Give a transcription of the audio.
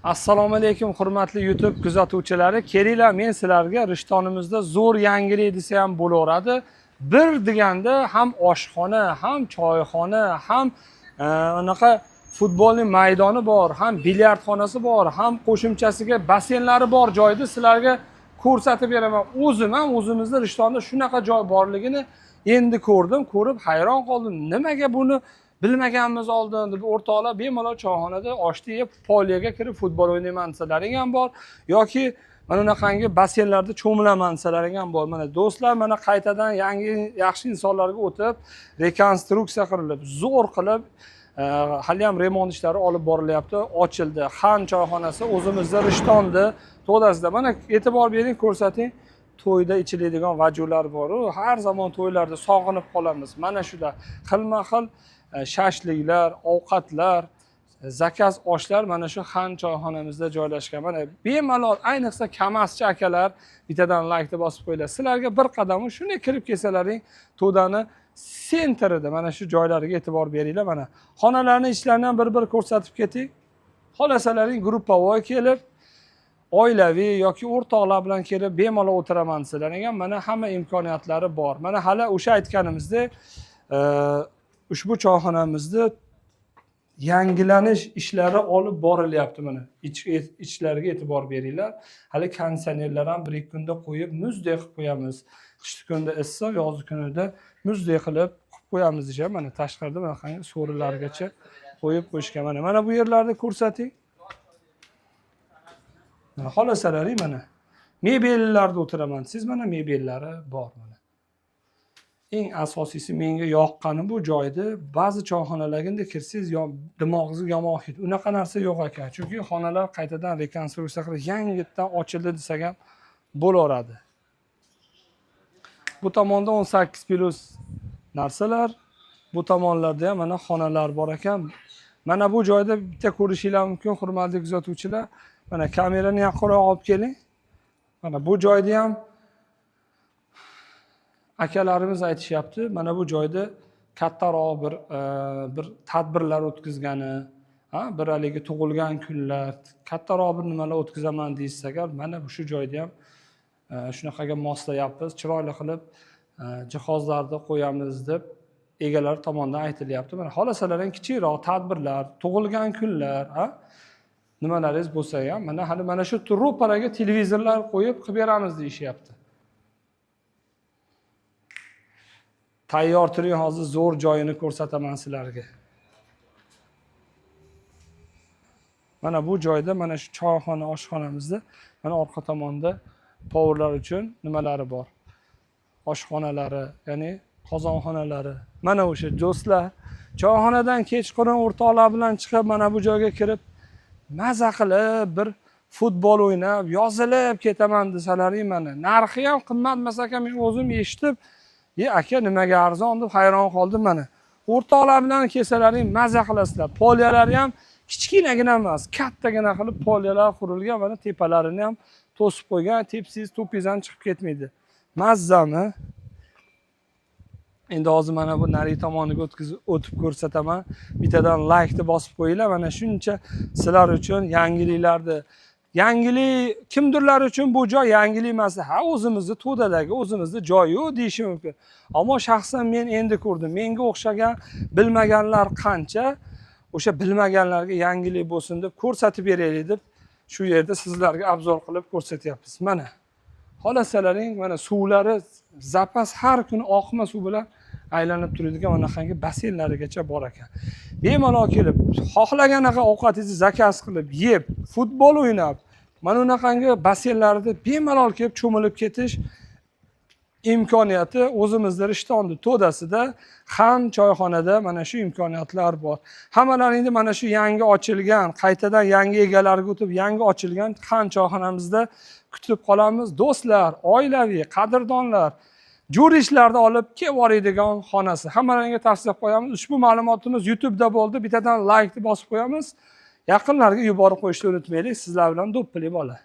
Assalomu alaykum hurmatli YouTube kuzatuvchilari. Kelinglar, men sizlarga Rishtonimizda zo'r yangilik desa ham bo'laveradi. Bir deganda ham oshxona, ham choyxona, ham anaqa futbolning maydoni bor, ham bilyardxonasi bor, ham qo'shimchasiga basseynlari bor joyda sizlarga ko'rsatib beraman. O'zim ham o'zimizda Rishtonda shunaqa joy borligini endi ko'rdim, ko'rib hayron qoldim. Nimaga buni bilmaganmiz oldin deb o'rtoqlar bemalol choyxonada oshni yeb poliyaga kirib futbol o'ynayman desalaring ham bor yoki mana bunaqangi basseynlarda cho'milaman desalaring ham bor. Mana do'stlar, mana qaytadan yangi yaxshi insonlarga o'tib rekonstruksiya qilinib, zo'r qilib hali ham remont ishlari olib borilyapti. Ochildi. Xan choyxonasi o'zimizda Rishtonni to'dasida. Mana e'tibor bering, ko'rsating. To'yda ichiladigan vajular bor. Har zamon to'ylarda sog'inib qolamiz. Mana shular xilma-xil shashliklar, ovqatlar, zakaz oshlar mana shu Xan choyxonamizda joylashgan. Mana bemalol, ayniqsa kamaschi akalar bittadan like deb bosib qo'yinglar. Sizlarga bir qadam shunday kirib kelsalaring, to'dani sentrida mana shu joylarga e'tibor beringlar. Mana xonalarning ishlarini ham bir-bir ko'rsatib keting. Xohlasalaring gruppovoy kelib, oilaviy yoki o'rtoqlar bilan kelib bemalol o'tiraman desalaring ham mana hamma imkoniyatlari bor. Mana hali o'sha aytganimizdek, ushbu choyxonamizda yangilanish ishlari olib borilyapti. Mana ichlariga e'tibor beringlar. Hali konditsionerlar ham bir ikki kunda qo'yib muzdek qilib qo'yamiz. Qishki kunda issiq, yozgi kunida muzdek qilib qo'yamiz deysham. Mana tashqarida mana qanday so'rilargacha qo'yib qo'yishgan. Mana bu yerlarda ko'rsating. Xohlasalaring mana mebellarda o'tiraman. Siz mana mebellari bor mana. Eng asosiysi menga yoqqani bu joyda ba'zi choyxonalarga kirsangiz dimog'ingizga yomon hid. Unaqa narsa yo'q ekan. Chunki xonalar qaytadan rekonstruksiya qilib yangidan ochildi desak ham bo'laveradi. Bu tomonda 18+ narsalar, bu tomonlarda ham mana xonalar bor ekan. Mana bu joyda bitta ko'rishinglar mumkin, hurmatli kuzatuvchilar. Mana kamerani yaqinroq olib keling. Mana bu joyda ham akalarimiz aytishyapti, mana bu joyda kattaroq bir tadbirlar o'tkazgani, bir haligi tug'ilgan kunlar, kattaroq bir nimalar o'tkazaman deysiz agar, mana shu joyda ham shunaqaga moslayapmiz, chiroyli qilib jihozlarni qo'yamiz deb egalar tomonidan aytilyapti. Mana xohlasalaring kichikroq tadbirlar, tug'ilgan kunlar, nimalaringiz bo'lsa ham mana shu ro'paraga televizorlar qo'yib qilib beramiz deyishyapti. Tayyor turing, hozir zo'r joyini ko'rsataman sizlarga. Mana bu joyda mana shu choyxona, oshxonamizda mana orqa tomonda povurlar uchun nimalari bor. Oshxonalari, ya'ni qozonxonalari. Mana o'sha do'stlar, choyxonadan kechqurun o'rtoqlar bilan chiqib mana bu joyga kirib maza qilib bir futbol o'ynab, yozilib ketaman desalaring mana narxi ham qimmatmas ekan. Men o'zim eshitib, aka nimaga arzon deb hayron qoldim mana. O'rtoqlar bilan kelsalaring maza qilasizlar. Poliyalari ham kichkinagina emas, kattagina qilib poliyalar qurilgan, mana tepalarini ham to'sib qo'ygan, tepsiz to'pingizdan chiqib ketmaydi. Mazzami. Endi hozir mana bu nari tomoniga o'tib ko'rsataman. Bittadan like deb bosib qo'yinglar. Mana shuncha sizlar uchun yangilik kimdirlar uchun bu joy yangilik emas. Ha, o'zimizning to'dadagi o'zimizning joyi-yu deyish mumkin. Ammo shaxsan men endi ko'rdim. Menga o'xshagan bilmaganlar qancha, o'sha bilmaganlarga yangilik bo'lsin deb ko'rsatib beraylik deb shu yerda sizlarga obzor qilib ko'rsatyapmiz. Mana xohlasalaring mana suvlari zapas har kuni oqma suv bilan aylanib turadigan bunaqangi basseynlarigacha bor ekan. Bemalol kelib, xohlaganaqa ovqatingizni zakaz qilib, yeb, futbol o'ynab, mana bunaqangi basseynlarda bemalol kelib cho'milib ketish imkoniyati o'zimizda Rishtonni to'dasida Xan choyxonada mana shu imkoniyatlar bor. Hammalaringni mana shu yangi ochilgan, qaytadan yangi egalariga o'tib yangi ochilgan Xan choyxonamizda kutib qolamiz. Do'stlar, oilaviy, qadrdonlar, jurishlarni olib kelib xonasi. Hammalaringga tavsiya qo'yamiz. Ushbu ma'lumotimiz YouTube'da bo'ldi. Bittadan like deb bosib qo'yamiz. Yaqinlarga yuborib qo'yishni unutmaylik. Sizlar bilan do'ppili bola.